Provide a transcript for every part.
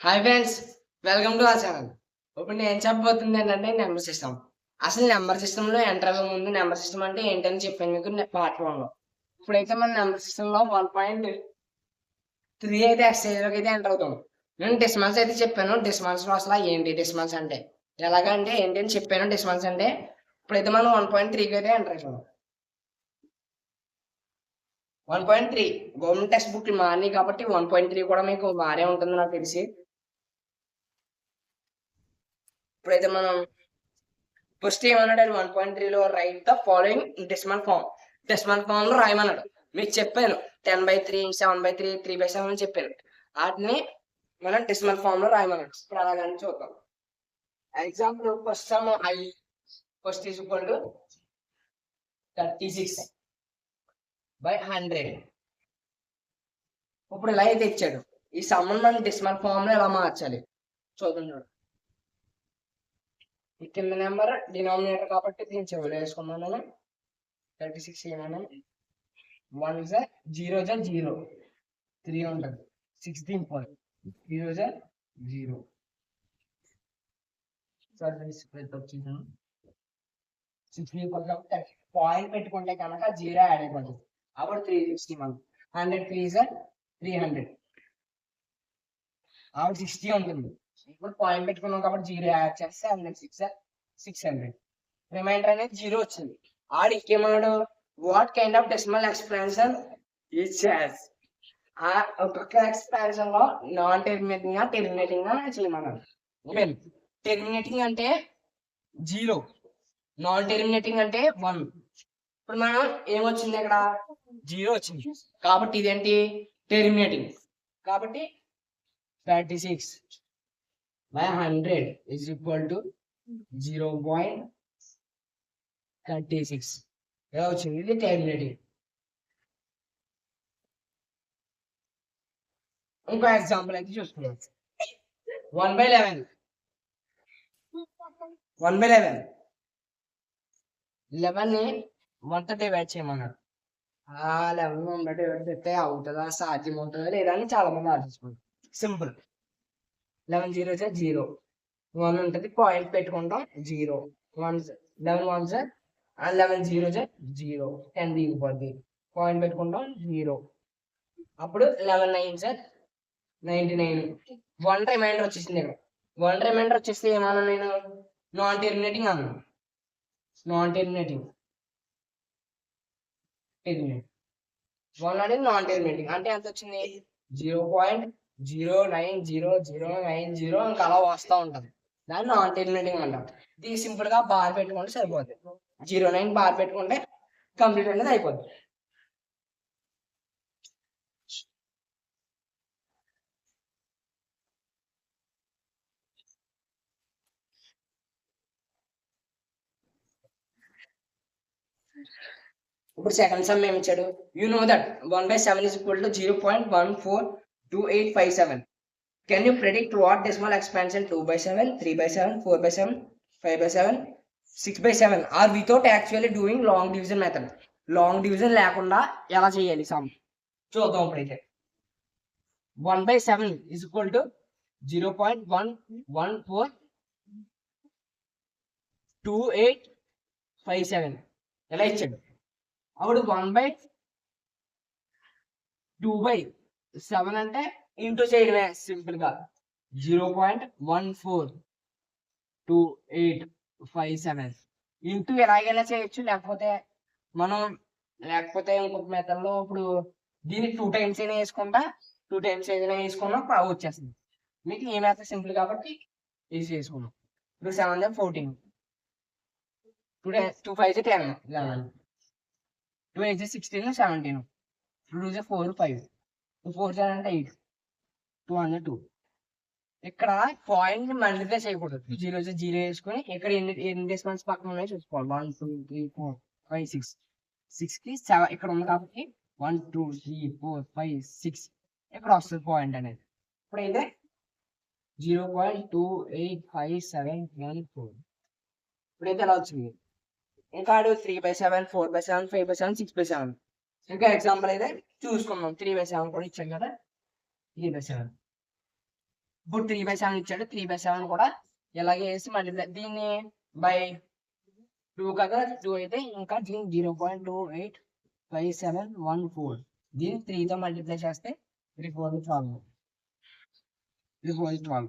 Hi friends, welcome to our channel. ఇప్పుడు నేను చెప్పబోతుంది ఏంటంటే నెంబర్ సిస్టమ్. అసలు నెంబర్ సిస్టంలో ఎంటర్ అవ్వే ముందు నెంబర్ సిస్టమ్ అంటే ఏంటని చెప్పాను మీకు పార్ట్ 1లో. ఇప్పుడైతే మన నెంబర్ సిస్టంలో 1.3 అయితే ఎక్సైజ్లోకి అయితే ఎంటర్ అవుతాం. నేను డెసిమల్స్ అయితే చెప్పాను. డెసిమల్స్లో అసలు ఏంటి డెసిమల్స్ అంటే ఎలాగంటే ఏంటి అని చెప్పాను. డెసిమల్స్ అంటే ఇప్పుడైతే మనం 1.3కి అయితే ఎంటర్ అవుతాం. 1.3 గవర్నమెంట్ టెక్స్ట్ బుక్లు మారినాయి కాబట్టి 1.3 కూడా మీకు మారే ఉంటుంది నాకు తెలిసి. ఇప్పుడైతే మనం ఫస్ట్ ఏమన్నాడు 1.3లో write the following decimal form. Decimal form లో రాయమన్నాడు. మీకు చెప్పాను 10/3, 7/3, 3/7 అని చెప్పాను. వాటిని మనం డెసిమల్ ఫామ్ లో రాయమన్నాడు. ఇప్పుడు అలాగని చూద్దాం. Example first some I first is equal to 36/100. ఇప్పుడు ఇలా అయితే ఇచ్చాడు. ఈ సమ్ మనం డెసిమల్ ఫామ్ లో ఎలా మార్చాలి చూద్దాం. ఈ కింద నెంబర్ డినామినేటర్ కాబట్టి దీన్ని చివరి వేసుకున్నాను. 36 ఏమైనా 1 జా 0 జా 0 3 ఉంటుంది. 16 పాయింట్ 0 జా 0 వచ్చేసాను. 16 పాయింట్ పెట్టుకుంటే కనుక 0 యాడ్ అయిపోతుంది. అప్పుడు 361 100 3 జా 300 అప్పుడు 60 ఉంటుంది. ఇప్పుడు పాయింట్ పెట్టుకున్నాం కాబట్టి 0 యాడ్ చేస్తే 106 600 రిమైండర్ అనేది 0 వచ్చింది. ఆడు ఇంకేమన్నాడు what kind of decimal expansion each has. ఆ ఒక్కొక్క ఎక్స్పాన్షన్ లో నాన్ టెర్మినేటింగ్ గా టెర్మినేటింగ్ గా చేయమన్నాడు. టెర్మినేటింగ్ అంటే 0, నాన్ టెర్మినేటింగ్ అంటే 1. ఇప్పుడు మనం ఏమొచ్చింది ఇక్కడ 0 వచ్చింది కాబట్టి ఇదేంటి టెర్మినేటింగ్. కాబట్టి 36/100 is equal to 0.36. ఎలా వచ్చింది ఇది టెర్మినేటింగ్. ఇంకో ఎగ్జాంపుల్ అయితే చూసుకున్నాం. 1/11 11 ని 1తో డివైడ్ చేయమన్నాడు. ఆ 11 1తో డివైడ్ చేస్తే అవుతుందా సాధ్యం అవుతుందా లేదా అని చాలా మంది ఆలోచించుకుంటారు. సింపుల్ 11 0 0 1 ఉంటుంది. పాయింట్ పెట్టుకుంటాం 0 1 11 1 11 0 0 10 దిగిపోద్ది. పాయింట్ పెట్టుకుంటాం 0. అప్పుడు 11 9 99 1 రిమైండర్ వచ్చేసింది. ఇక్కడ 1 రిమైండర్ వచ్చేస్తే ఏమన్నా నేను నాన్ టెర్మినేటింగ్ అన్నాను. నాన్ టెర్మినేటింగ్ 1 అనేది నాన్ టెర్మినేటింగ్ అంటే ఎంత వచ్చింది 0.09090 ఇంకా అలా వస్తూ ఉంటుంది. దాన్ని నాన్ టెర్మినేటింగ్ అంటాం. దీనికి సింపుల్ గా బార్ పెట్టుకుంటే సరిపోద్ది. 09 బార్ పెట్టుకుంటే కంప్లీట్ అనేది అయిపోద్ది. ఇప్పుడు సెకండ్ సమ్ ఏమి ఇచ్చాడు you know that 1/7 is equal to 0.142857. Can you predict what decimal expansion 2/7, 3/7, 4/7, 5/7, 6/7 are without actually doing long division method. Long division లేకుండా ఎలా చేయాలి సమ్ చూద్దాం. ఇప్పుడైతే 1/7 is equal to 0.142857 ఎలా ఇచ్చాడు. అప్పుడు 1/2/7 అంటే ఇంటూ చేయడమే సింపుల్ గా 0.142857 ఇంటూ ఎలాగైనా చేయొచ్చు. లేకపోతే ఇంకొక మెథడ్ లో ఇప్పుడు దీన్ని 2 టైమ్స్ అయినా వేసుకుంటా 2 టైమ్స్ ఏదైనా వేసుకున్నా వచ్చేస్తుంది. మీకు ఏ మెథడ్ సింపుల్ కాబట్టి ఇది చేసుకున్నాం. ఇప్పుడు 7 14 2 5 10 11 2 8 16 17 2 4 5 2 4 7 అంటే 8 202. ఇక్కడ పాయింట్ మల్టిప్లై చేయకూడదు. 0 0 వేసుకొని ఇక్కడ ఎన్ని డెసిమల్స్ పక్కన ఉన్నాయో చూసుకోవాలి. 1 2 3 4 5 6 6 కి 7 ఇక్కడ ఉంది కాబట్టి 1 2 3 4 5 6 ఇక్కడ వస్తుంది పాయింట్ అనేది. ఇప్పుడైతే 0.28571 ఇప్పుడైతే ఎలా వచ్చింది. ఇంకా 3/7, 4/7, 5/7, 6/7. ఇంకా ఎగ్జాంపుల్ అయితే చూసుకున్నాం. 3/7 కూడా ఇచ్చాం కదా. 3/7 ఇప్పుడు 3/7 ఇచ్చాడు. 3/7 కూడా ఇలాగే వేసి మళ్ళీ దీన్ని బై 2 కదా, 2 అయితే ఇంకా దీన్ని 0.285714 దీన్ని 3తో మల్టిప్లై చేస్తే 3 4 12 3 4 12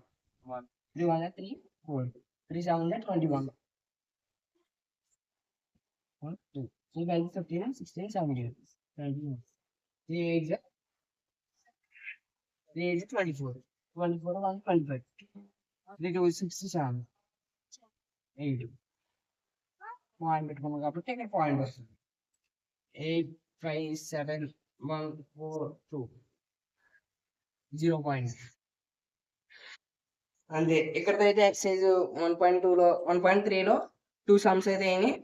3 1 3 4 3 7 21 2 3 5 15 16 17 21 3 8 3 8 24 24 1 25 3 2 67 8 పాయింట్ పెట్టుకున్నాం కాబట్టి ఇక్కడ పాయింట్ వస్తుంది 85714 0 పాయింట్. అంతే. ఇక్కడతో అయితే ఎక్సైజ్ 1.2లో 1.3లో 2 సమ్స్ అయితే అయినాయి.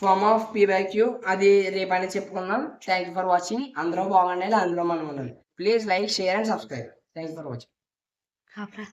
ఫార్మ్ ఆఫ్ పీ/క్యూ అది రేపని చెప్పుకుందాం. Thank you for watching. అందరూ బాగుండాలి, అందులో మనం ఉండాలి. Please like, share and subscribe. Thank you for watching.